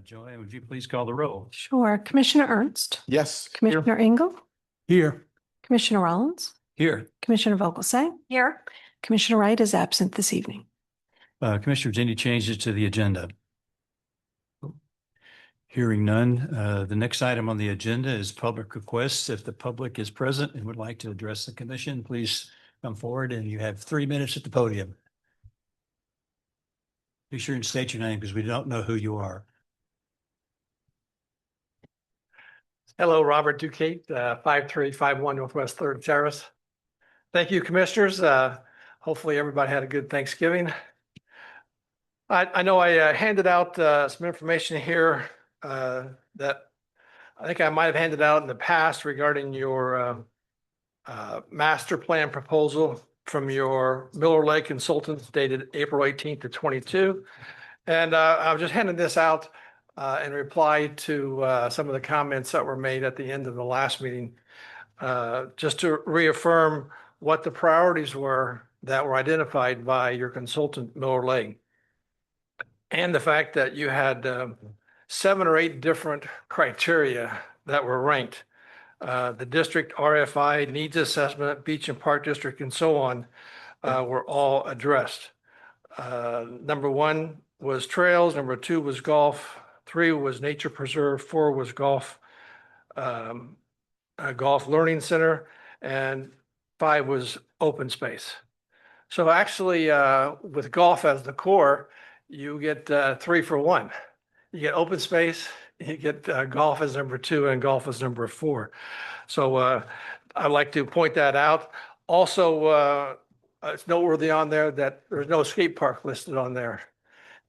Joanne, would you please call the roll? Sure. Commissioner Ernst, Yes. Commissioner Engel, Here. Commissioner Rollins, Here. Commissioner Vogelsang. Here. Commissioner Wright is absent this evening. Commissioners, any changes to the agenda? Hearing none, the next item on the agenda is public requests. If the public is present and would like to address the commission, please come forward, and you have 3 minutes at the podium. Be sure and state your name because we don't know who you are. Hello, Robert Duquette, 5351 Northwest 3rd Terrace. Thank you, commissioners. Hopefully everybody had a good Thanksgiving. I know I handed out some information here that I think I might have handed out in the past regarding your master plan proposal from your Miller Lake consultants dated April 18th to 22. And I was just handing this out in reply to some of the comments that were made at the end of the last meeting, just to reaffirm what the priorities were that were identified by your consultant, Miller Lake. And the fact that you had 7 or 8 different criteria that were ranked. The district RFI, needs assessment, beach and park district, and so on, were all addressed. Number 1 was trails, number 2 was golf, 3 was nature preserve, 4 was golf, golf learning center, and 5 was open space. So actually, with golf as the core, you get 3 for 1. You get open space, you get golf as number 2, and golf as number 4. So I'd like to point that out. Also, it's noteworthy on there that there's no skate park listed on there.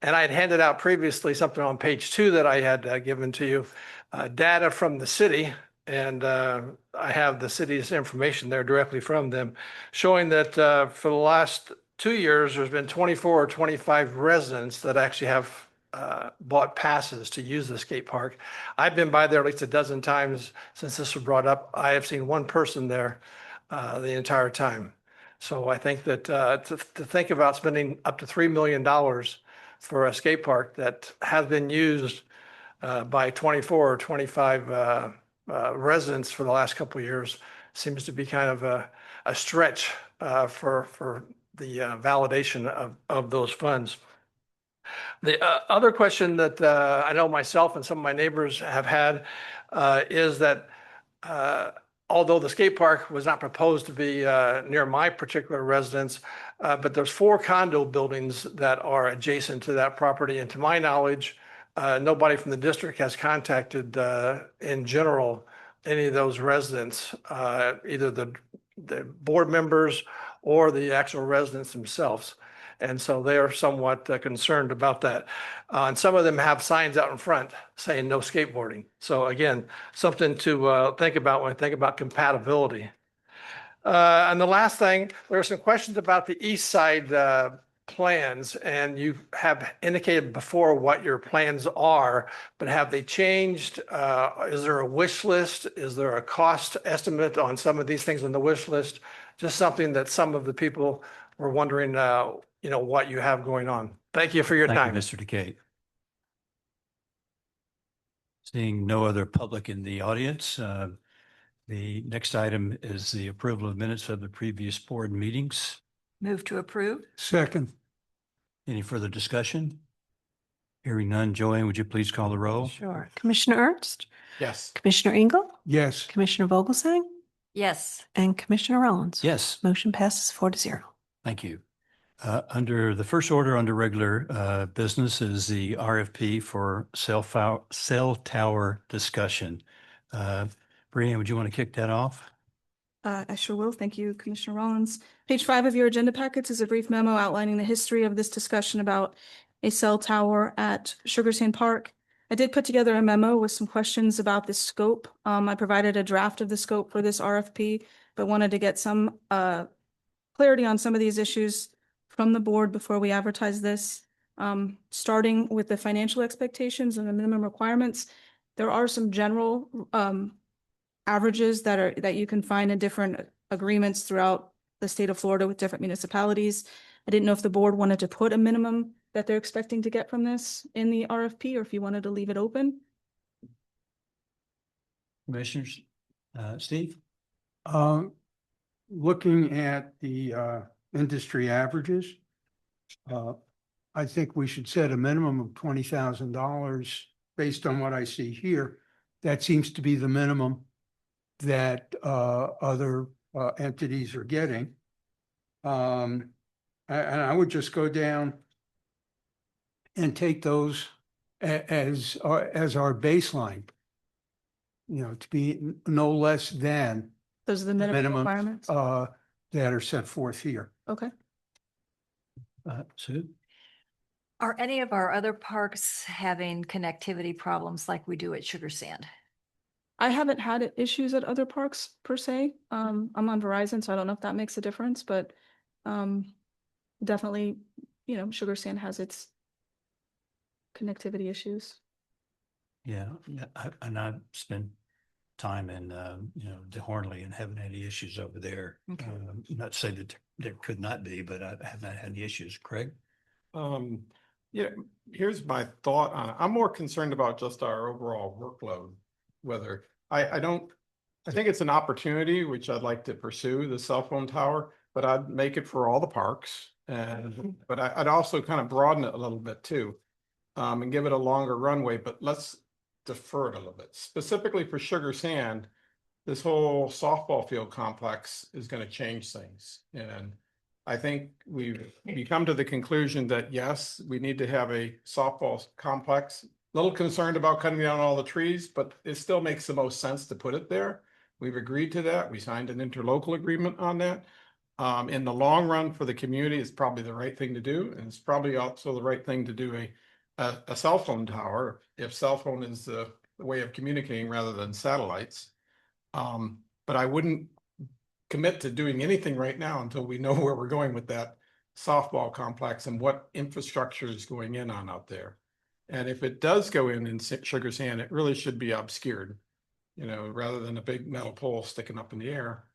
And I had handed out previously something on page 2 that I had given to you, data from the city. And I have the city's information there directly from them, showing that for the last 2 years, there's been 24 or 25 residents that actually have bought passes to use the skate park. I've been by there at least a dozen times since this was brought up. I have seen one person there the entire time. So I think that to think about spending up to $3 million for a skate park that has been used by 24 or 25 residents for the last couple of years seems to be kind of a stretch for the validation of those funds. The other question that I know myself and some of my neighbors have had is that although the skate park was not proposed to be near my particular residence, but there's 4 condo buildings that are adjacent to that property. And to my knowledge, nobody from the district has contacted in general any of those residents, either the board members or the actual residents themselves. And so they are somewhat concerned about that. And some of them have signs out in front saying no skateboarding. So again, something to think about when I think about compatibility. And the last thing, there are some questions about the east side plans, and you have indicated before what your plans are, but have they changed? Is there a wish list? Is there a cost estimate on some of these things on the wish list? Just something that some of the people were wondering, what you have going on. Thank you for your time. Thank you, Mr. Duquette. Seeing no other public in the audience, the next item is the approval of minutes of the previous board meetings. Move to approve. Second. Any further discussion? Hearing none, Joanne, would you please call the roll? Sure. Commissioner Ernst, Yes. Commissioner Engel, Yes. Commissioner Vogelsang, Yes. and Commissioner Rollins. Yes, Motion passes 4-0. thank you. Under the first order under regular business is the RFP for cell tower discussion. Brianne, would you want to kick that off? I sure will. Thank you, Commissioner Rollins. Page 5 of your agenda packets is a brief memo outlining the history of this discussion about a cell tower at Sugar Sand Park. I did put together a memo with some questions about the scope. I provided a draft of the scope for this RFP, but wanted to get some clarity on some of these issues from the board before we advertise this. Starting with the financial expectations and the minimum requirements, there are some general averages that you can find in different agreements throughout the state of Florida with different municipalities. I didn't know if the board wanted to put a minimum that they're expecting to get from this in the RFP, or if you wanted to leave it open. Commissioners, Steve? Looking at the industry averages, I think we should set a minimum of $20,000 based on what I see here. That seems to be the minimum that other entities are getting. And I would just go down and take those as our baseline, you know, to be no less than Those are the minimum minimum requirements. that are set forth here. Okay. Sue? Are any of our other parks having connectivity problems like we do at Sugar Sand? I haven't had issues at other parks per se. I'm on Verizon, so I don't know if that makes a difference, but definitely, you know, Sugar Sand has its connectivity issues. Yeah, and I've spent time in, De Hornley and haven't had any issues over there. Okay. Not to say that there could not be, but I have not had any issues. Craig? Yeah, here's my thought on it. I'm more concerned about just our overall workload, whether I think it's an opportunity which I'd like to pursue, the cell phone tower, but I'd make it for all the parks. But I'd also kind of broaden it a little bit too, and give it a longer runway, but let's defer it a little bit. Specifically for Sugar Sand, this whole softball field complex is going to change things. And I think we've come to the conclusion that yes, we need to have a softball complex. A little concerned about cutting down all the trees, but it still makes the most sense to put it there. We've agreed to that. We signed an interlocal agreement on that. In the long run for the community, it's probably the right thing to do. And it's probably also the right thing to do a cell phone tower if cell phone is the way of communicating rather than satellites. But I wouldn't commit to doing anything right now until we know where we're going with that softball complex and what infrastructure is going in on out there. And if it does go in Sugar Sand, it really should be obscured, you know, rather than a big metal pole sticking up in the air.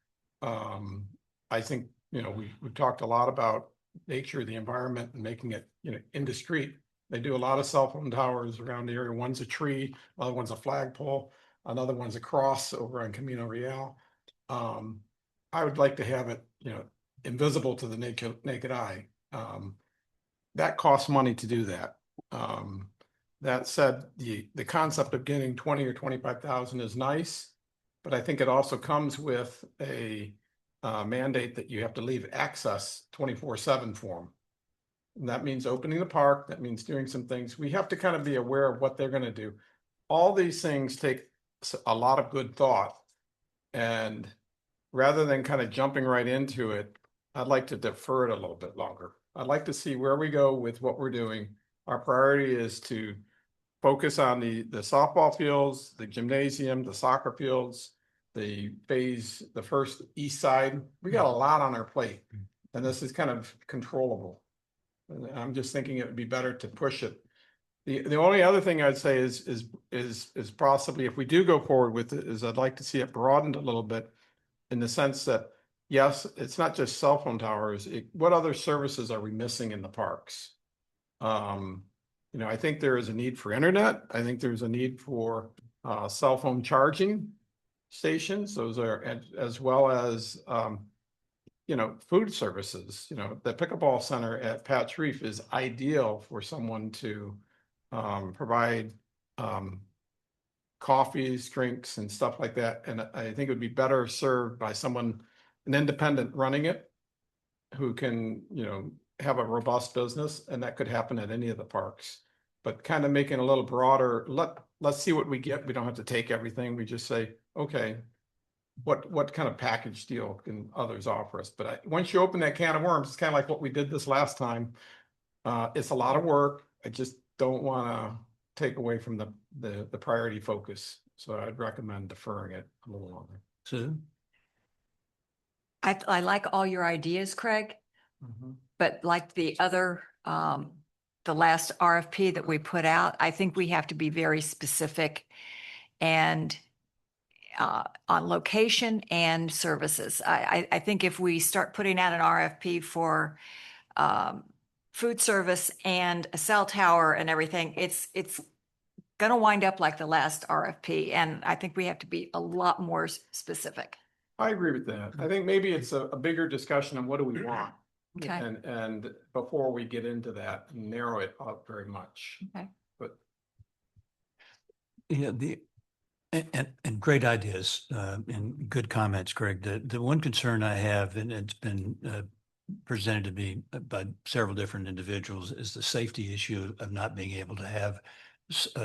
I think, you know, we've talked a lot about nature, the environment, and making it, you know, indiscreet. They do a lot of cell phone towers around the area. One's a tree, another one's a flagpole, another one's a cross over on Camino Real. I would like to have it, you know, invisible to the naked eye. That costs money to do that. That said, the concept of getting 20 or 25,000 is nice, but I think it also comes with a mandate that you have to leave access 24/7 for them. And that means opening the park. That means doing some things. We have to kind of be aware of what they're going to do. All these things take a lot of good thought. And rather than kind of jumping right into it, I'd like to defer it a little bit longer. I'd like to see where we go with what we're doing. Our priority is to focus on the softball fields, the gymnasium, the soccer fields, the first east side. We got a lot on our plate, and this is kind of controllable. And I'm just thinking it would be better to push it. The only other thing I'd say is possibly if we do go forward with it, is I'd like to see it broadened a little bit in the sense that, yes, it's not just cell phone towers. What other services are we missing in the parks? You know, I think there is a need for internet. I think there's a need for cell phone charging stations. Those are as well as, you know, food services. You know, the pickleball center at Pat's Reef is ideal for someone to provide coffees, drinks, and stuff like that. And I think it would be better served by someone, an independent running it, who can, you know, have a robust business, and that could happen at any of the parks. But kind of making a little broader, let's see what we get. We don't have to take everything. We just say, okay, what kind of package deal can others offer us? But once you open that can of worms, it's kind of like what we did this last time. It's a lot of work. I just don't want to take away from the priority focus. So I'd recommend deferring it a little longer. Sue? I like all your ideas, Craig, but like the other, the last RFP that we put out, I think we have to be very specific and on location and services. I think if we start putting out an RFP for food service and a cell tower and everything, it's going to wind up like the last RFP. And I think we have to be a lot more specific. I agree with that. I think maybe it's a bigger discussion on what do we want? Okay. And before we get into that, narrow it up very much. Okay. But Yeah, and great ideas and good comments, Greg. The one concern I have, and it's been presented to me by several different individuals, is the safety issue of not being able to have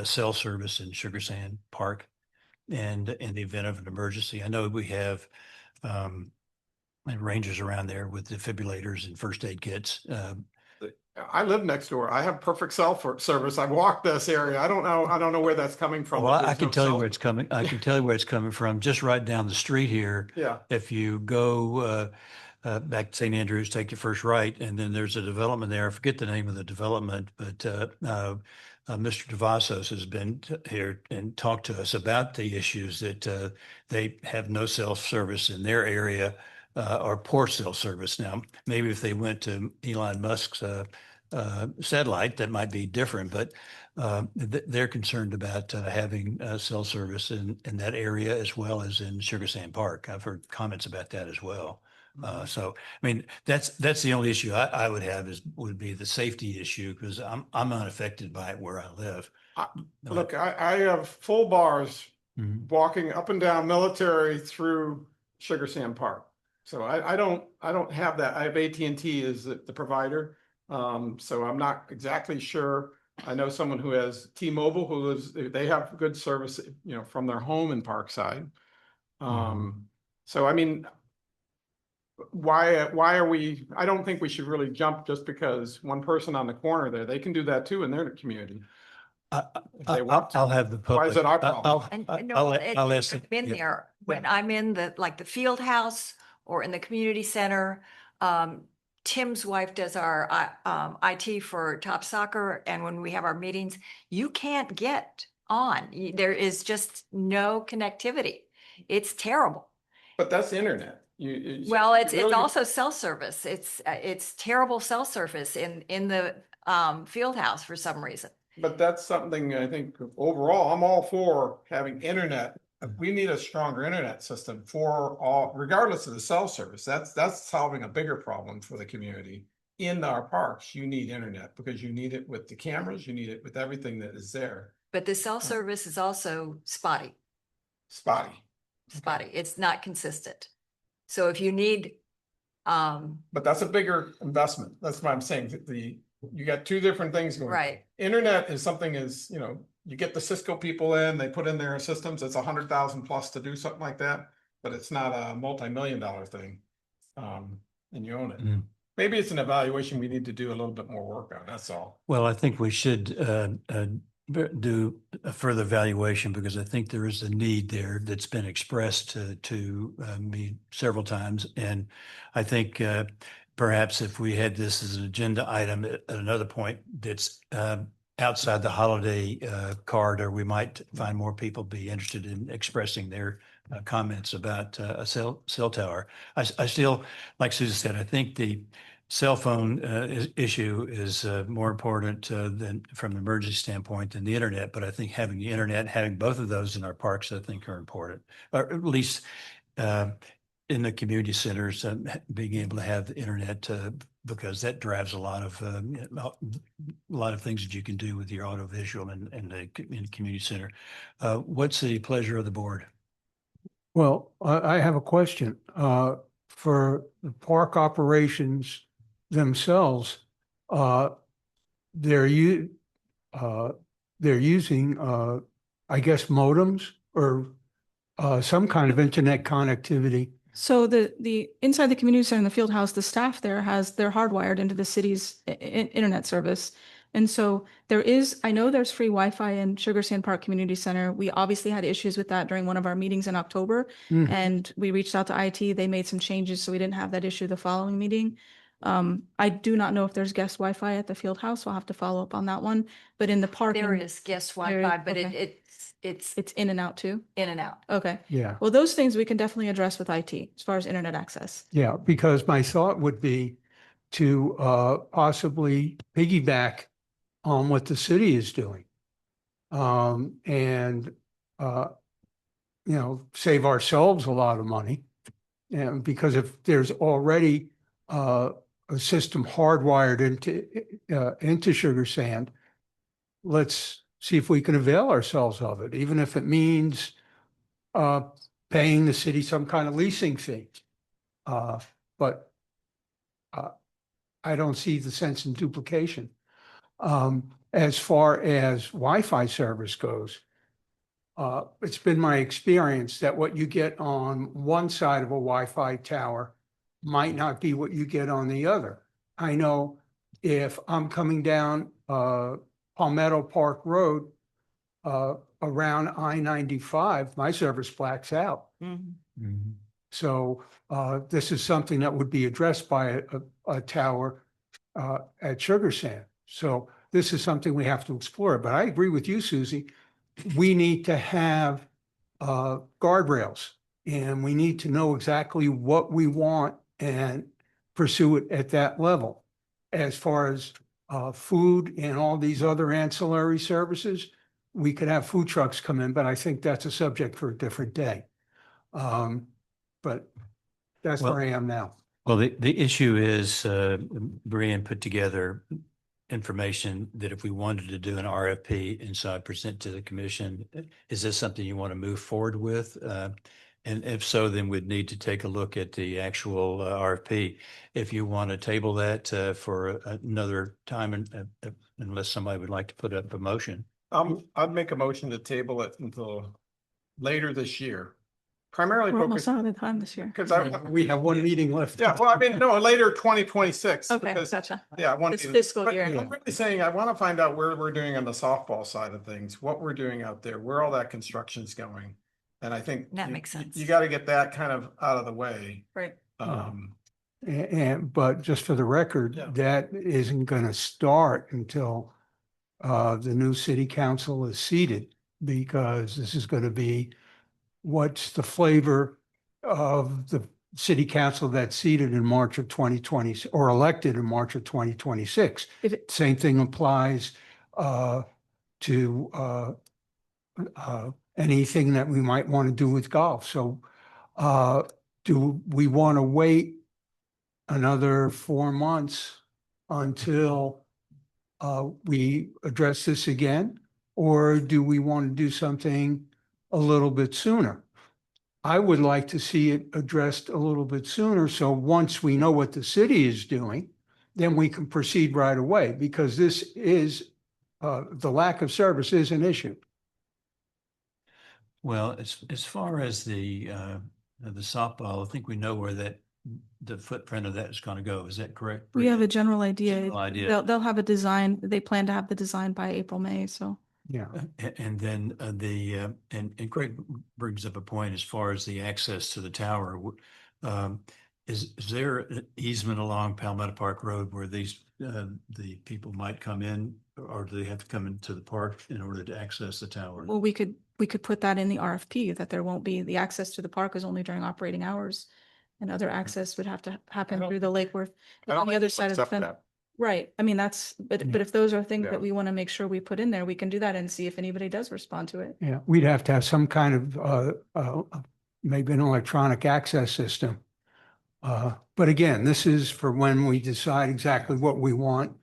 cell service in Sugar Sand Park, and in the event of an emergency. I know we have rangers around there with defibrillators and first aid kits. I live next door. I have perfect service. I've walked this area. I don't know where that's coming from. Well, I There's can no tell you cell- where it's coming. I can tell you where it's coming from. Just right down the street here. Yeah. If you go back to St. Andrews, take your first right, and then there's a development there. I forget the name of the development, but Mr. DeVassos has been here and talked to us about the issues that they have no cell service in their area, or poor cell service. Now, maybe if they went to Elon Musk's satellite, that might be different, but they're concerned about having cell service in that area as well as in Sugar Sand Park. I've heard comments about that as well. So, I mean, that's the only issue I would have would be the safety issue, because I'm unaffected by it where I live. Look, I have full bars Mhm. walking up and down Military through Sugar Sand Park. So I don't have that. I have AT&T as the provider. So I'm not exactly sure. I know someone who has T-Mobile they have good service, from their home in Parkside. So I mean, why are we, I don't think we should really jump just because one person on the corner there, they can do that too in their community. If they want to. I'll have the public. Why is it our problem? And I'll no, ask. I've been yeah. there when I'm in the field house or in the community center. Tim's wife does our IT for Top Soccer, and when we have our meetings, you can't get on. There is just no connectivity. It's terrible. But that's the internet. Well, it's really- also cell service. It's terrible cell service in the field house for some reason. But that's something I think overall, I'm all for having internet. We need a stronger internet system for all, regardless of the cell service. That's solving a bigger problem for the community. In our parks, you need internet because you need it with the cameras, you need it with everything that is there. But the cell service is also spotty. Spotty. It's not consistent. So if you need, But that's a bigger investment. That's what I'm saying. You got two different things going. right, Internet is something you get the Cisco people in, they put in their systems, it's 100,000 plus to do something like that, but it's not a multi-million-dollar thing. And you own it. Mm. Maybe it's an evaluation we need to do a little bit more work on, that's all. Well, I think we should do a further evaluation, because I think there is a need there that's been expressed to me several times. And I think perhaps if we had this as an agenda item at another point that's outside the holiday corridor, we might find more people be interested in expressing their comments about a cell tower. I still, like Susan said, I think the cell phone issue is more important than from an emergency standpoint than the internet. But I think having the internet, having both of those in our parks, I think are important, or at least in the community centers, being able to have the internet because that drives a lot of things that you can do with your audiovisual in the community center. What's the pleasure of the board? Well, I have a question. For the park operations themselves, they're using, I guess, modems or some kind of internet connectivity. So the inside the community center in the field house, the staff there they're hardwired into the city's internet service. And so I know there's free Wi-Fi in Sugar Sand Park Community Center. We obviously had issues with that during one of our meetings in October, and we reached out to IT. They made some changes, so we didn't have that issue the following meeting. I do not know if there's guest Wi-Fi at the field house. I'll have to follow up on that one. But in the park, there is guest There is- Wi-Fi, but okay. it's it's in and out too. in and out. Okay. Yeah. Well, those things we can definitely address with IT as far as internet access. Yeah, because my thought would be to possibly piggyback on what the city is doing. And save ourselves a lot of money. And because if there's already a system hardwired into Sugar Sand, let's see if we can avail ourselves of it, even if it means paying the city some kind of leasing fee. But I don't see the sense in duplication. As far as Wi-Fi service goes, it's been my experience that what you get on one side of a Wi-Fi tower might not be what you get on the other. I know if I'm coming down Palmetto Park Road around I-95, my service blacks out. So this is something that would be addressed by a tower at Sugar Sand. So this is something we have to explore. But I agree with you, Susie. We need to have guardrails, and we need to know exactly what we want and pursue it at that level. As far as food and all these other ancillary services, we could have food trucks come in, but I think that's a subject for a different day. But that's Well- where I am now. Well, the issue is, Brian put together information that if we wanted to do an RFP and so I present to the commission, is this something you want to move forward with? And if so, then we'd need to take a look at the actual RFP. If you want to table that for another time, unless somebody would like to put up a motion. I'd make a motion to table it until later this year. Primarily We're almost focused, out of time this year. because We have one meeting left. yeah, well, I mean, no, later 2026. Okay, because- gotcha. Yeah, I want This to. fiscal year. I'm really saying I want to find out where we're doing on the softball side of things, what we're doing out there, where all that construction's going. And I think That makes sense. You got to get that kind of out of the way. Right. But just for the record, Yeah. that isn't going to start until the new city council is seated, because this is going to be what's the flavor of the city council that's seated in March of 2020 or elected in March of 2026. If it- Same thing applies to anything that we might want to do with golf. So do we want to wait another 4 months until we address this again? Or do we want to do something a little bit sooner? I would like to see it addressed a little bit sooner. So once we know what the city is doing, then we can proceed right away, because this is, the lack of service is an issue. Well, as far as the softball, I think we know where the footprint of that is going to go. Is that correct? We have a general idea. General idea. They'll have a design. They plan to have the design by April, May, so. Yeah. And then and Craig brings up a point as far as the access to the tower. Is there an easement along Palmetto Park Road where the people might come in, or do they have to come into the park in order to access the tower? Well, we could put that in the RFP, that there won't be, the access to the park is only during operating hours. And other access would have to happen don't- through the Lake Worth, I don't on the think other we'll side of the accept fence. that. Right, I mean, but if those are things Yeah. that we want to make sure we put in there, we can do that and see if anybody does respond to it. Yeah, we'd have to have some kind of maybe an electronic access system. But again, this is for when we decide exactly what we want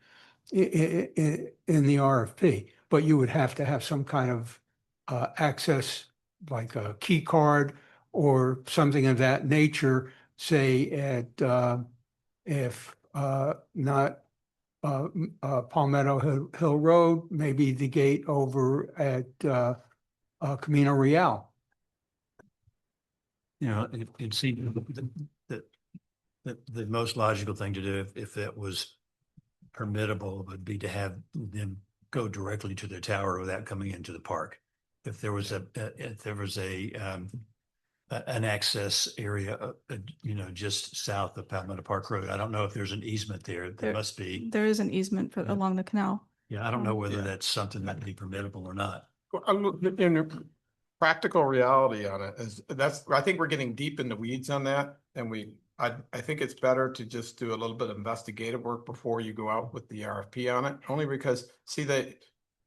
in the RFP. But you would have to have some kind of access, like a key card or something of that nature, say at if not Palmetto Hill Road, maybe the gate over at Camino Real. You know, it seems the most logical thing to do, if that was permittable, would be to have them go directly to the tower without coming into the park. If there was an access area, just south of Palmetto Park Road. I don't know if there's an easement there. There must be. There is an easement Yeah. along the canal. Yeah, I don't know whether Yeah. that's something that'd be permittable or not. In practical reality on it is I think we're getting deep in the weeds on that, and we I think it's better to just do a little bit of investigative work before you go out with the RFP on it, only because, see,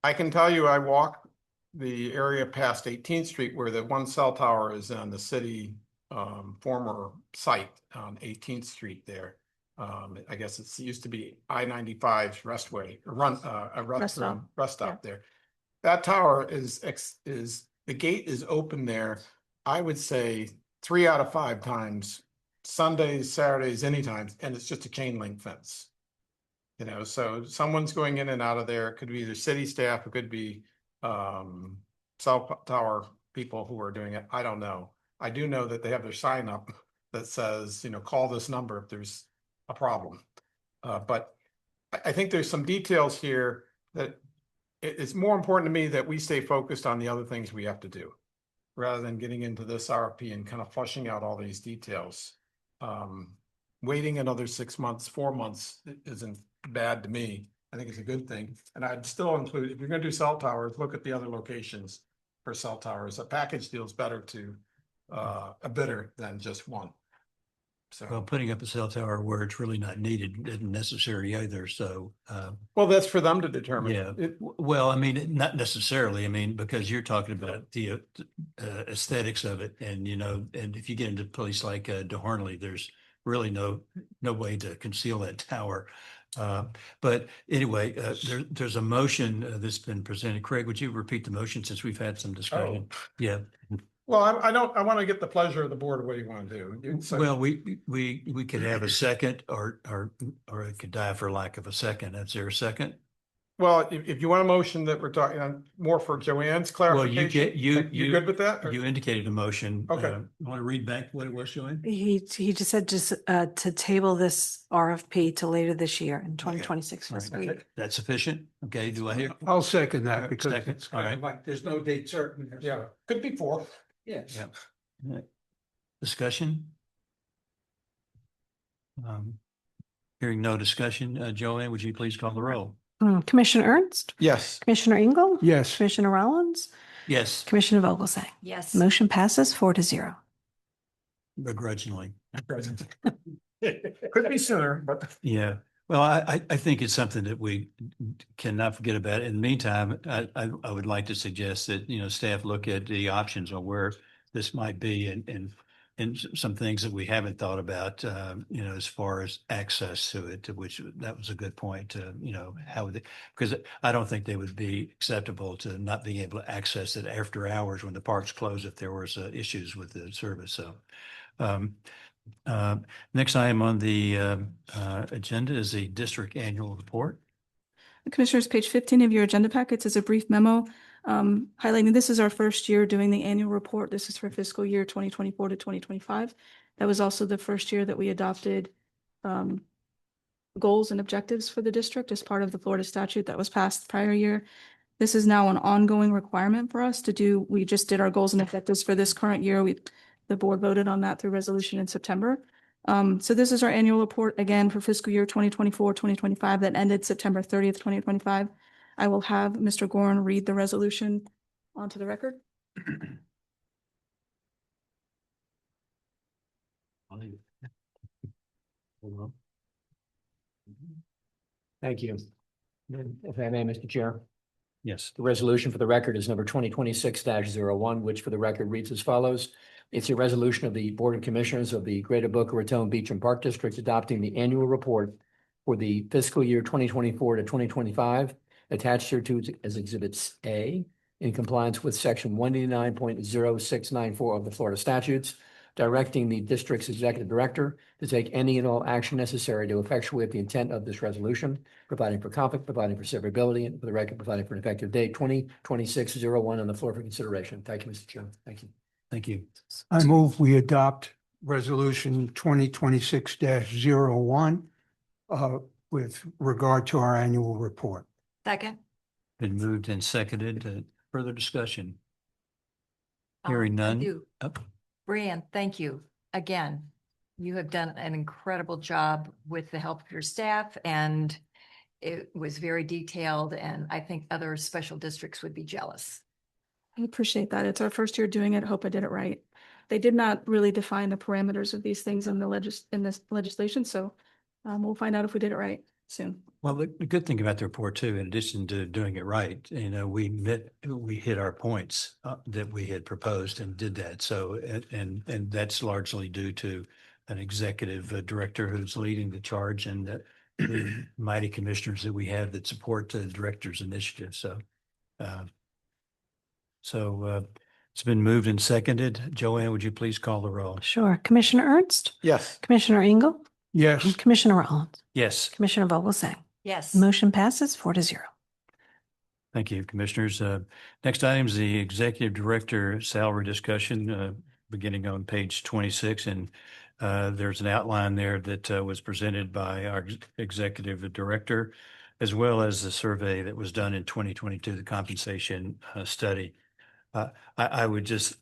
I can tell you, I walk the area past 18th Street where the one cell tower is on the city former site on 18th Street there. I guess it used to be I-95's restway, or Rest stop. rest stop there. That tower is the gate is open there, I would say 3 out of 5 times, Sundays, Saturdays, anytime, and it's just a chain link fence. You know, so someone's going in and out of there. It could be either city staff, it could be cell tower people who are doing it. I don't know. I do know that they have their sign up that says, you know, call this number if there's a problem. But I think there's some details here that it's more important to me that we stay focused on the other things we have to do, rather than getting into this RFP and kind of flushing out all these details. Waiting another 6 months, 4 months isn't bad to me. I think it's a good thing. And I'd still include, if you're gonna do cell towers, look at the other locations for cell towers. A package deal is better to a bidder than just one. Well, So, putting up a cell tower where it's really not needed isn't necessary either. So, well, that's for them to determine. yeah. It- Well, I mean, not necessarily. I mean, because you're talking about the aesthetics of it, and you know, and if you get into a place like DeHarnley, there's really no way to conceal that tower. But anyway, there's a motion that's been presented. Craig, would you repeat the motion since we've had some discussion? Yeah. Well, I want to get the pleasure of the board. What do you want to do? So- Well, we could have a second, or it could die for lack of a second. Is there a second? Well, if you want a motion that we're talking on more for Joanne's Well, you clarification. You good with that? Or- You indicated a motion. Okay. Want to read back what it was, Joanne? He just said to table this RFP to later this year in 2026 All right. fiscal year. That's sufficient? Okay, do I hear? I'll second that because Second, it's all kind of right. like, there's no date certain. Yeah, could be 4. Yes. Yeah. All right. Discussion? Hearing no discussion, Joanne, would you please call the roll? Commissioner Ernst, Yes. Commissioner Engel, Yes. Commissioner Rollins, Yes, Commissioner Vogelsang. Yes. Motion passes 4-0. begrudgingly. Could be sooner, but. Yeah, well, I think it's something that we cannot forget about. In the meantime, I would like to suggest that, you know, staff look at the options on where this might be and some things that we haven't thought about, you know, as far as access to it, to which that was a good point, you know, how would they, because I don't think they would be acceptable to not being able to access it after hours when the park's closed if there was issues with the service. So, next item on the agenda is the district annual report. Commissioners, page 15 of your agenda packets is a brief memo highlighting this is our first year doing the annual report. This is for fiscal year 2024 to 2025. That was also the first year that we adopted goals and objectives for the district as part of the Florida statute that was passed the prior year. This is now an ongoing requirement for us to do. We just did our goals and objectives for this current year. The board voted on that through resolution in September. So this is our annual report again for fiscal year 2024, 2025 that ended September 30th, 2025. I will have Mr. Gorin read the resolution onto the record. Thank you. If I may, Mr. Chair, Yes, the resolution for the record is number 2026-01, which for the record reads as follows. It's a resolution of the Board of Commissioners of the Greater Boca Raton Beach and Park District adopting the annual report for the fiscal year 2024 to 2025, attached here to as Exhibits A, in compliance with Section 189.0694 of the Florida statutes, directing the district's executive director to take any and all action necessary to effectuate the intent of this resolution, providing for conflict, providing for severability, and for the record, providing for an effective date 2026-01 on the floor for consideration. Thank you, Mr. Chairman. Thank you. thank you. I move we adopt resolution 2026-01 with regard to our annual report. Second. Been moved and seconded. Further discussion? Um, Hearing I none. do. Oh, Brianne, thank you. Again, you have done an incredible job with the help of your staff, and it was very detailed, and I think other special districts would be jealous. I appreciate that. It's our first year doing it. Hope I did it right. They did not really define the parameters of these things in in this legislation, so we'll find out if we did it right soon. Well, the good thing about the report too, in addition to doing it right, we hit our points that we had proposed and did that. So, and that's largely due to an executive director who's leading the charge and the mighty commissioners that we have that support the director's initiative. So, it's been moved and seconded. Joanne, would you please call the roll? Sure. Commissioner Ernst, Yes. Commissioner Engel, Yes, and Commissioner Rollins, Yes. Commissioner Vogelsang. Yes. Motion passes 4-0. Thank you, Commissioners. Next item is the Executive Director salary discussion, beginning on page 26. And there's an outline there that was presented by our Executive Director, as well as the survey that was done in 2022, the compensation study. I would just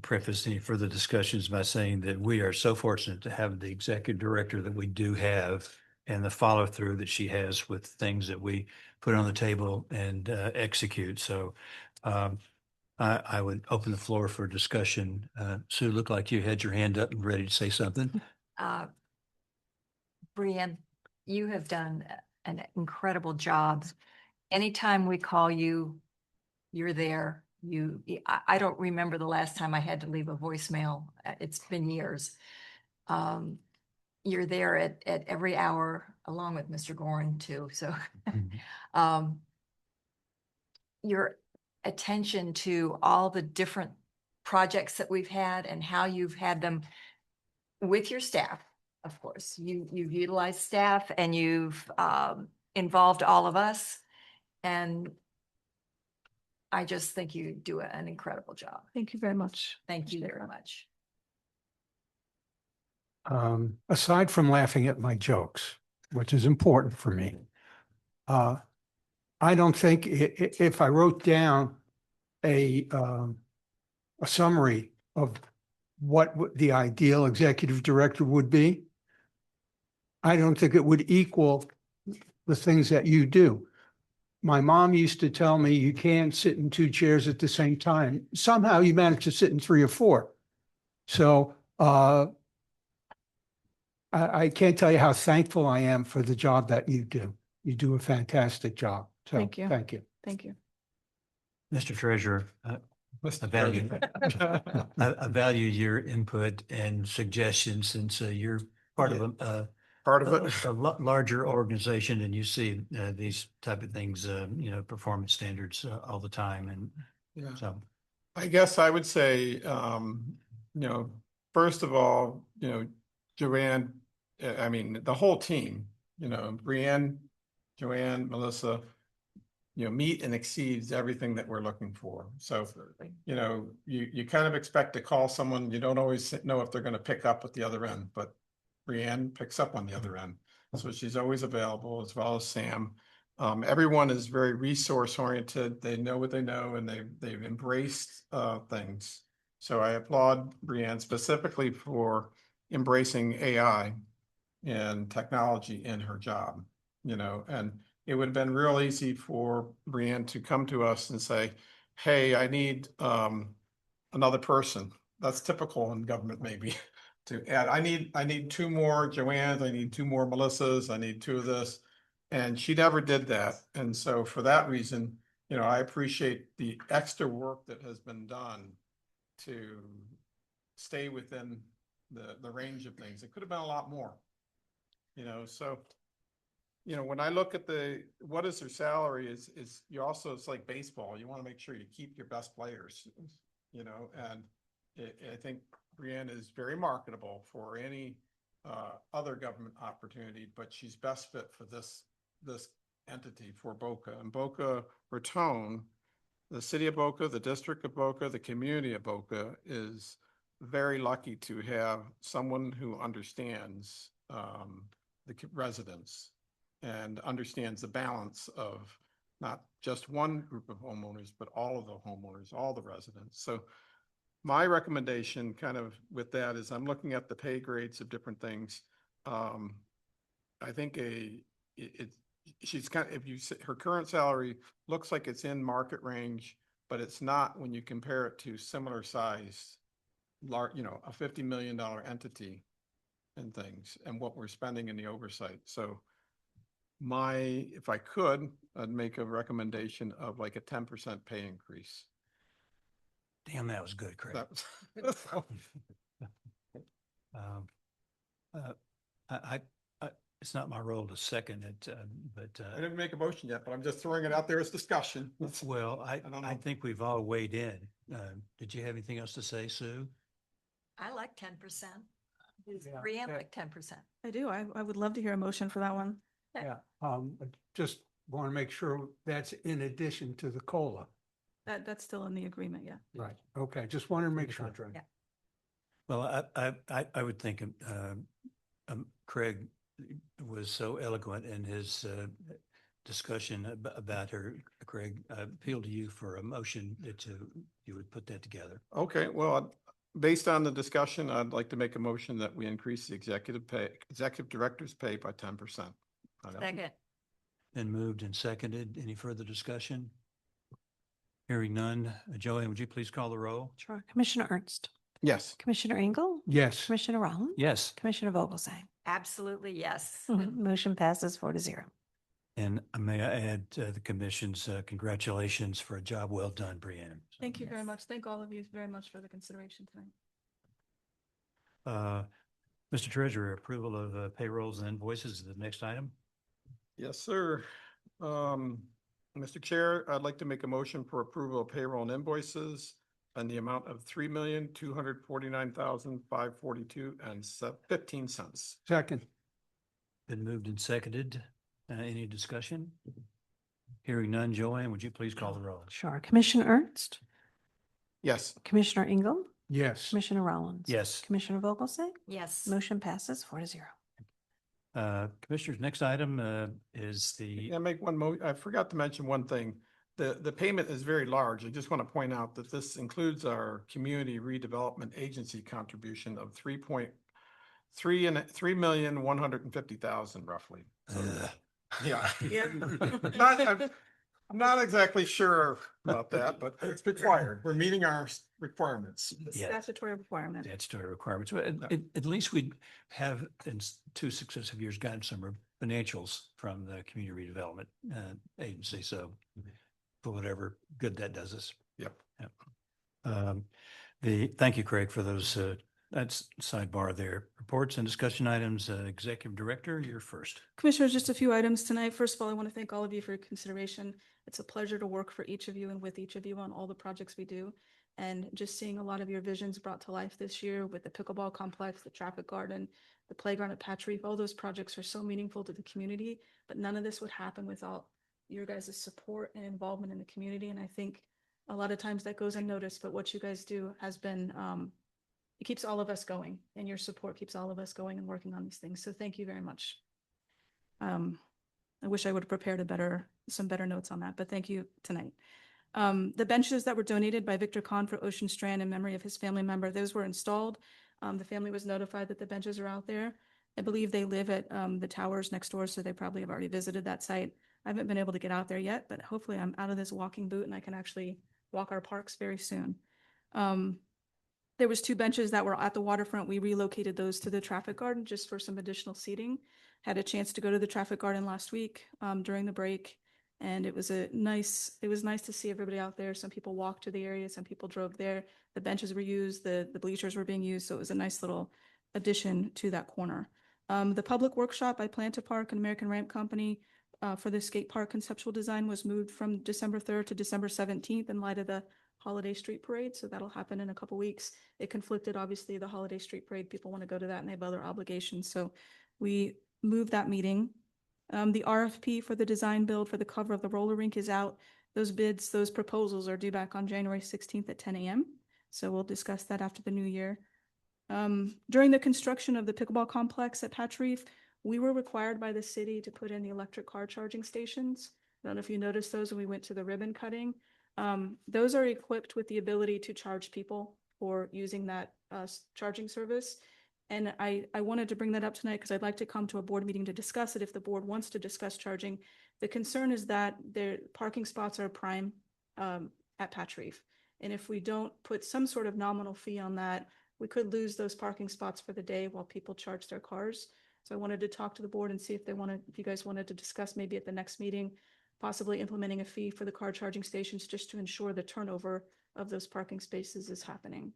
preface any further discussions by saying that we are so fortunate to have the Executive Director that we do have, and the follow through that she has with things that we put on the table and execute. So I would open the floor for discussion. Sue, looked like you had your hand up and ready to say something. Brianne, you have done an incredible job. Anytime we call you, you're there. I don't remember the last time I had to leave a voicemail. It's been years. You're there at every hour, along with Mr. Gorin too. So your attention to all the different projects that we've had and how you've had them with your staff, of course. You've utilized staff and you've involved all of us. And I just think you do an incredible job. Thank you very much. Thank you very much. aside from laughing at my jokes, which is important for me, I don't think if I wrote down a summary of what the ideal executive director would be, I don't think it would equal the things that you do. My mom used to tell me you can't sit in two chairs at the same time. Somehow you manage to sit in 3 or 4. So I can't tell you how thankful I am for the job that you do. You do a fantastic job. So Thank you. Thank you. Thank you. Mr. Treasurer, I value your input and suggestions since you're part of Part of it. a larger organization and you see these type of things, performance standards all the time. And Yeah. so, I guess I would say, first of all, Joanne, I mean, the whole team, Brianne, Joanne, Melissa, meet and exceeds everything that we're looking for. So, you kind of expect to call someone, you don't always know if they're going to pick up at the other end, but Brianne picks up on the other end. So she's always available, as well as Sam. Everyone is very resource oriented. They know what they know and they've embraced things. So I applaud Brianne specifically for embracing AI and technology in her job, and it would have been real easy for Brianne to come to us and say, hey, I need another person. That's typical in government, maybe. To add, I need 2 more Joannes, I need 2 more Melissas, I need 2 of this. And she never did that. And so for that reason, I appreciate the extra work that has been done to stay within the range of things. It could have been a lot more, so, when I look at what is their salary is you also, it's like baseball. You want to make sure you keep your best players, and I think Brianne is very marketable for any other government opportunity, but she's best fit for this entity for Boca. And Boca Raton, the city of Boca, the district of Boca, the community of Boca is very lucky to have someone who understands the residents and understands the balance of not just one group of homeowners, but all of the homeowners, all the residents. So my recommendation kind of with that is I'm looking at the pay grades of different things. I think she's kind of, her current salary looks like it's in market range, but it's not when you compare it to similar size a $50 million entity and things and what we're spending in the oversight. So if I could, I'd make a recommendation of like a 10% pay increase. Damn, that was good, Craig. That was, Um, uh, it's not my role to second it, but, I didn't make a motion yet, but I'm just throwing it out there as discussion. well, don't I know. think we've all weighed in. Did you have anything else to say, Sue? I like 10%. Does Yeah. Brianne Yeah. like 10%? I do. I would love to hear a motion for that one. Yeah, I just want to make sure that's in addition to the COLA. That's still in the agreement, yeah. Right. Okay, just wanted to make sure. Yeah. Well, I would think Craig was so eloquent in his discussion about her. Craig, I appeal to you for a motion that you would put that together. Okay, well, based on the discussion, I'd like to make a motion that we increase the executive director's pay by 10%. Second. Been moved and seconded. Any further discussion? Hearing none. Joanne, would you please call the roll? Sure. Commissioner Ernst, Yes. Commissioner Engel, Yes, Commissioner Rollins. Yes. Commissioner Vogelsang. Absolutely, yes. Motion passes 4-0. And may I add the commission's congratulations for a job well done, Brianne. Thank you very Yes. much. Thank all of you very much for the consideration tonight. Mr. Treasurer, approval of payrolls and invoices is the next item. Yes, sir. Mr. Chair, I'd like to make a motion for approval of payroll and invoices in the amount of $3,249,542.15. second. Been moved and seconded. Any discussion? Hearing none. Joanne, would you please call the roll? Sure. Commissioner Ernst, Yes. Commissioner Engel, Yes, Commissioner Rollins. Yes. Commissioner Vogelsang. Yes. Motion passes 4-0. Commissioners, next item is the, Yeah, I forgot to mention one thing. The payment is very large. I just want to point out that this includes our community redevelopment agency contribution of 3,150,000 roughly. So, yeah. I'm not exactly sure about that, but it's required. We're meeting our requirements. Yeah. Statutory requirement. statutory requirements. But at least we have in 2 successive years gotten some financials from the community redevelopment agency. So for whatever good that does us. Yep. Thank you, Craig, for those, that's sidebar there. Reports and discussion items, Executive Director, you're first. Commissioners, just a few items tonight. First of all, I want to thank all of you for your consideration. It's a pleasure to work for each of you and with each of you on all the projects we do. And just seeing a lot of your visions brought to life this year with the pickleball complex, the traffic garden, the playground at Patch Reef, all those projects are so meaningful to the community, but none of this would happen without your guys' support and involvement in the community. And I think a lot of times that goes unnoticed, but what you guys do has been, it keeps all of us going, and your support keeps all of us going and working on these things. So thank you very much. I wish I would have prepared some better notes on that, but thank you tonight. The benches that were donated by Victor Kahn for Ocean Strand in memory of his family member, those were installed. The family was notified that the benches are out there. I believe they live at the towers next door, so they probably have already visited that site. I haven't been able to get out there yet, but hopefully I'm out of this walking boot and I can actually walk our parks very soon. There was 2 benches that were at the waterfront. We relocated those to the traffic garden just for some additional seating. Had a chance to go to the traffic garden last week during the break. And it was nice to see everybody out there. Some people walked to the area, some people drove there. The benches were used, the bleachers were being used. So it was a nice little addition to that corner. The public workshop by Planta Park and American Ramp Company for the skate park conceptual design was moved from December 3rd to December 17th in light of the Holiday Street Parade. So that'll happen in a couple weeks. It conflicted, obviously, the Holiday Street Parade. People want to go to that and they have other obligations. So we moved that meeting. The RFP for the design build for the cover of the roller rink is out. Those bids, those proposals are due back on January 16th at 10 a.m. So we'll discuss that after the new year. During the construction of the pickleball complex at Patch Reef, we were required by the city to put in the electric car charging stations. I don't know if you noticed those when we went to the ribbon cutting. Those are equipped with the ability to charge people for using that charging service. And I wanted to bring that up tonight because I'd like to come to a board meeting to discuss it if the board wants to discuss charging. The concern is that their parking spots are prime at Patch Reef. And if we don't put some sort of nominal fee on that, we could lose those parking spots for the day while people charge their cars. So I wanted to talk to the board and see if if you guys wanted to discuss maybe at the next meeting, possibly implementing a fee for the car charging stations just to ensure the turnover of those parking spaces is happening.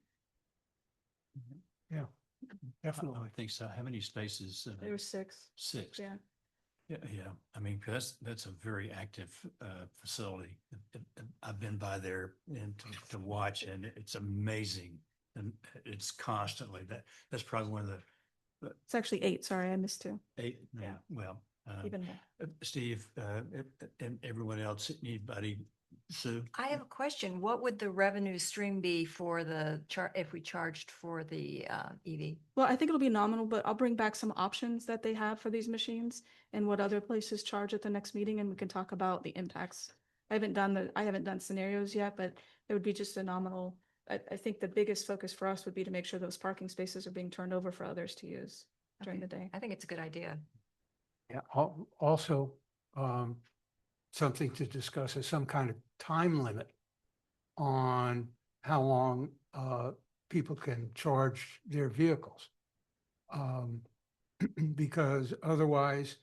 Yeah, I definitely. would think so. How many spaces? There were 6. 6. Yeah. Yeah, yeah. I mean, 'cause that's a very active facility. I've been by there and to watch, and it's amazing. And it's constantly that's probably one of the It's actually 8. Sorry, I missed 2. 8. Yeah. Well, Even more. Steve, and everyone else, anybody, Sue? I have a question. What would the revenue stream be for the if we charged for the EV? Well, I think it'll be nominal, but I'll bring back some options that they have for these machines and what other places charge at the next meeting, and we can talk about the impacts. I haven't done scenarios yet, but it would be just a nominal. I think the biggest focus for us would be to make sure those parking spaces are being turned over for others to use during Okay. the day. I think it's a good idea. Yeah, also, something to discuss is some kind of time limit on how long, people can charge their vehicles. Because otherwise,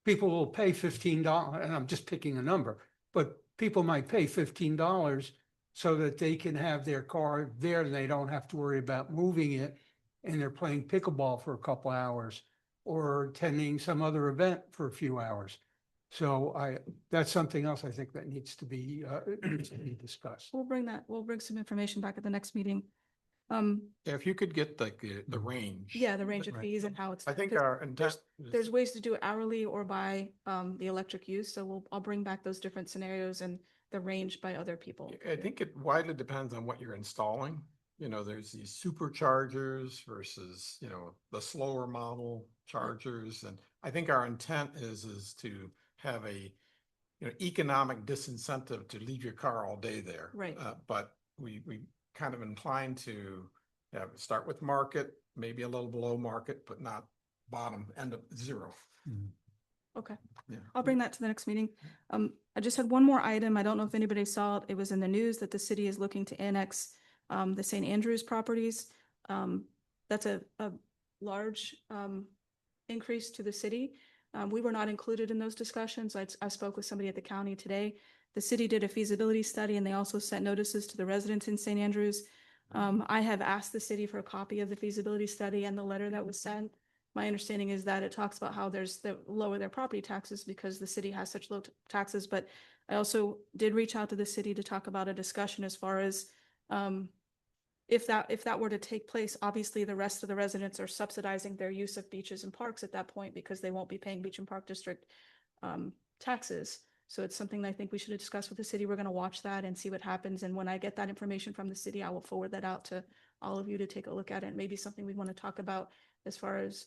people will pay $15, and I'm just picking a number, but people might pay $15 so that they can have their car there and they don't have to worry about moving it, and they're playing pickleball for a couple hours or attending some other event for a few hours. So that's something else I think that needs to be discussed. We'll bring some information back at the next meeting. Yeah, if you could get like the range. Yeah, the range of Right. fees and how it's. I think because our intent. There's ways to do it hourly or by the electric use, so I'll bring back those different scenarios and the range by other people. I think it widely depends on what you're installing. You know, there's these superchargers versus, you know, the slower model chargers. And I think our intent is to have a, you know, economic disincentive to leave your car all day there. Right. But we kind of inclined to start with market, maybe a little below market, but not bottom end of zero. Okay. Yeah. I'll bring that to the next meeting. I just had one more item. I don't know if anybody saw it. It was in the news that the city is looking to annex the St. Andrews properties. That's a large increase to the city. We were not included in those discussions. I spoke with somebody at the county today. The city did a feasibility study and they also sent notices to the residents in St. Andrews. I have asked the city for a copy of the feasibility study and the letter that was sent. My understanding is that it talks about how there's the lower their property taxes because the city has such low taxes. But I also did reach out to the city to talk about a discussion as far as if that were to take place, obviously the rest of the residents are subsidizing their use of beaches and parks at that point because they won't be paying Beach and Park District taxes. So it's something that I think we should discuss with the city. We're going to watch that and see what happens. And when I get that information from the city, I will forward that out to all of you to take a look at it. Maybe something we want to talk about as far as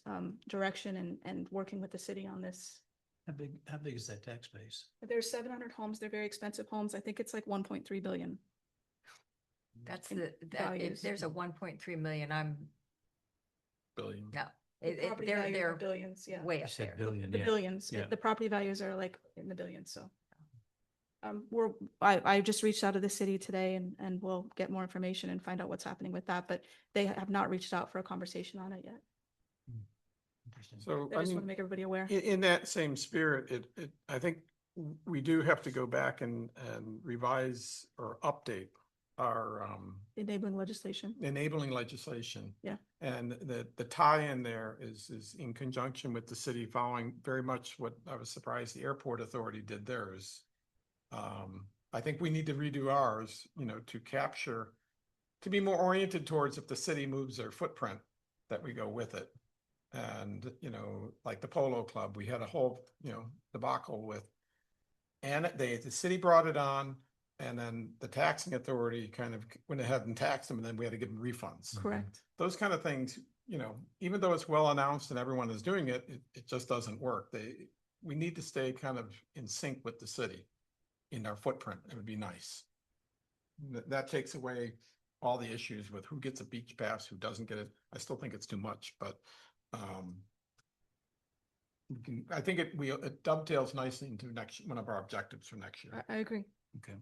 direction and working with the city on this. How big is that tax base? There's 700 homes. They're very expensive homes. I think it's like 1.3 billion. That's in if values. there's a 1.3 million, I'm, Billion. no, The property value is they're billions, yeah. way You up said there. billion, The yeah. billions, Yeah. the property values are like in the billions, so. I just reached out to the city today and we'll get more information and find out what's happening with that, but they have not reached out for a conversation on it yet. Interesting. So, I I just want to mean, make everybody aware. in that same spirit, I think we do have to go back and revise or update our Enabling legislation. enabling legislation. Yeah. And the tie-in there is in conjunction with the city following very much what I was surprised the airport authority did theirs. I think we need to redo ours, you know, to be more oriented towards if the city moves their footprint, that we go with it. And, you know, like the Polo Club, we had a whole, you know, debacle with, and the city brought it on, and then the taxing authority kind of went ahead and taxed them, and then we had to give them refunds. Correct. Those kind of things, you know, even though it's well announced and everyone is doing it, it just doesn't work. We need to stay kind of in sync with the city in our footprint. It would be nice. That takes away all the issues with who gets a beach pass, who doesn't get it. I still think it's too much, but I think it dovetails nicely into one of our objectives for next year. I agree. Okay.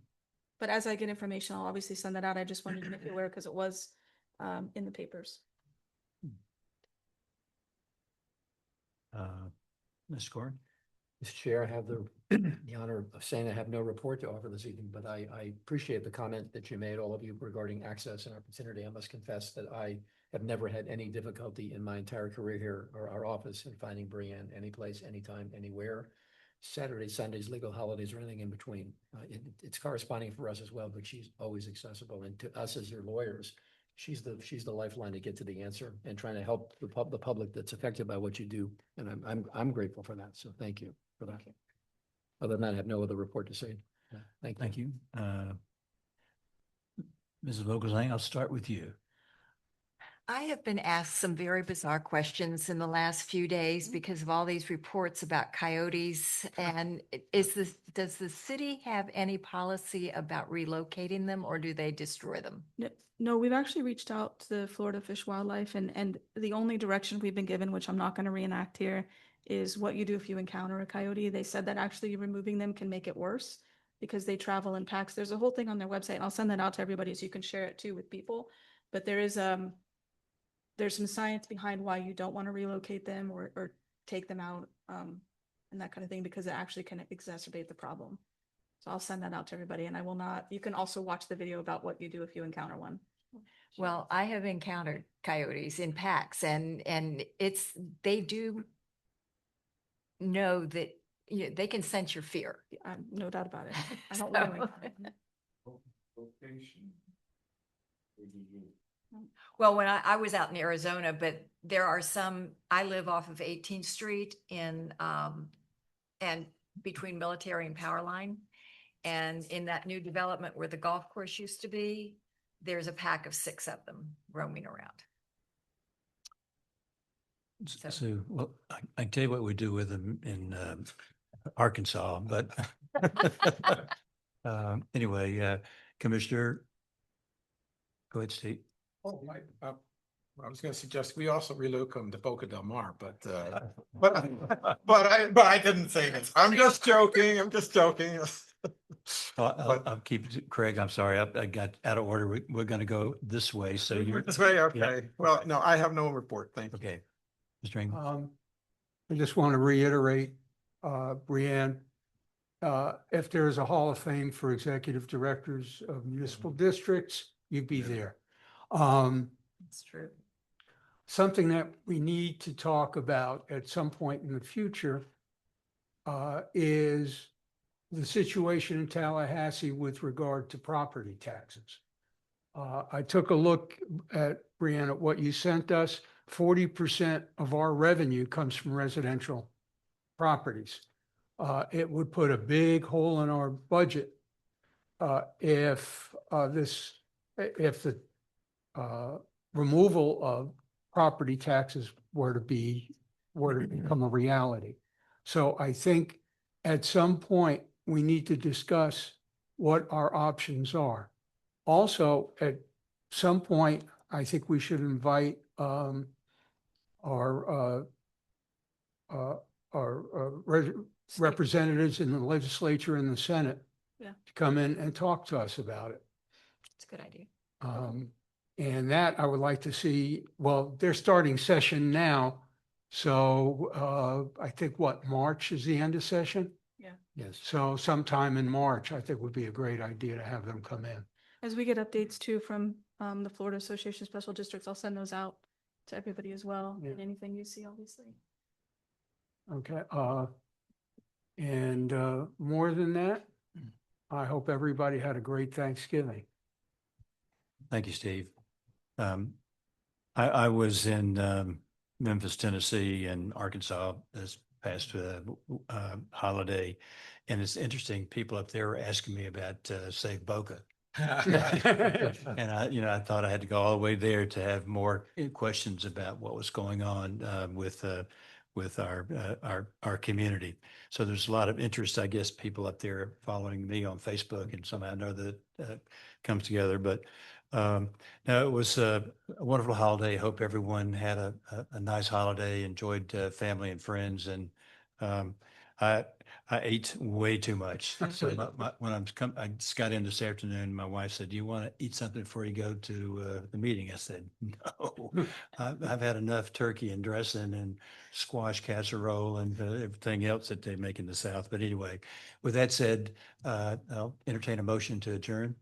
But as I get information, I'll obviously send that out. I just wanted to make you aware because it was in the papers. Ms. Gordon? Mr. Chair, I have the honor of saying I have no report to offer this evening, but I appreciate the comment that you made, all of you, regarding access and opportunity. I must confess that I have never had any difficulty in my entire career here or our office in finding Brianne anyplace, anytime, anywhere. Saturdays, Sundays, legal holidays, or anything in between. It's corresponding for us as well, but she's always accessible. And to us as your lawyers, she's the lifeline to get to the answer and trying to help the public that's affected by what you do. And I'm grateful for that. So thank you for that. Other than that, I have no other report to say. Thank you. Mrs. Vogelsang, I'll start with you. I have been asked some very bizarre questions in the last few days because of all these reports about coyotes. And does the city have any policy about relocating them, or do they destroy them? No, we've actually reached out to the Florida Fish Wildlife, and the only direction we've been given, which I'm not going to reenact here, is what you do if you encounter a coyote. They said that actually removing them can make it worse because they travel in packs. There's a whole thing on their website, and I'll send that out to everybody so you can share it too with people. But there's some science behind why you don't want to relocate them or take them out and that kind of thing, because it actually can exacerbate the problem. So I'll send that out to everybody, and I will not, you can also watch the video about what you do if you encounter one. Well, I have encountered coyotes in packs, and they do know that they can sense your fear. No doubt about it. I don't really. Well, when I was out in Arizona, but there are I live off of 18th Street and between Military and Power Line. And in that new development where the golf course used to be, there's a pack of 6 of them roaming around. So, well, I can tell you what we do with them in Arkansas, but anyway, Commissioner, go ahead, Steve. Oh, I was going to suggest we also relocate them to Boca Del Mar, but I didn't say this. I'm just joking. I'll keep it, Craig. I'm sorry. I got out of order. We're going to go this way. So you're This way, okay. Yeah. Well, no, I have no report. Thank you. okay. Mr. Ingram. I just want to reiterate, Brianne, if there is a Hall of Fame for executive directors of municipal districts, you'd be there. It's true. Something that we need to talk about at some point in the future is the situation in Tallahassee with regard to property taxes. I took a look at, Brianne, at what you sent us. 40% of our revenue comes from residential properties. It would put a big hole in our budget if the removal of property taxes were to become a reality. So I think at some point we need to discuss what our options are. Also, at some point, I think we should invite our representatives in the legislature and the Senate to come in and talk to us about it. It's a good idea. And that I would like to see, well, they're starting session now. So I think March is the end of session? Yes. So sometime in March, I think would be a great idea to have them come in. As we get updates too from the Florida Association of Special Districts, I'll send those out to everybody as well. Yeah. And anything you see, obviously. Okay. And more than that, I hope everybody had a great Thanksgiving. Thank you, Steve. I was in Memphis, Tennessee and Arkansas this past holiday. And it's interesting, people up there were asking me about Save Boca. And I thought I had to go all the way there to have more questions about what was going on with our community. So there's a lot of interest, I guess, people up there following me on Facebook, and somehow know that comes together. But no, it was a wonderful holiday. Hope everyone had a nice holiday, enjoyed family and friends. And I I ate way too much. So when I just got in this afternoon, my wife said, "Do you want to eat something before you go to the meeting?" I said, "No, I've had enough turkey and dressing and squash casserole and everything else that they make in the South." But anyway, with that said, I'll entertain a motion to adjourn.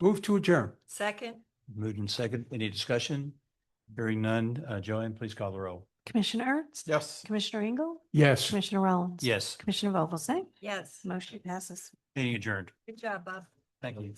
Move to adjourn. Second? Moved in second. Any discussion? Hearing none. Joanne, please call the roll. Commissioner Ernst? Yes. Commissioner Engel? Yes. Commissioner Rollins? Yes, Commissioner Vogelsang? Yes. Motion passes. meeting adjourned. Good job, Bob. Thank you.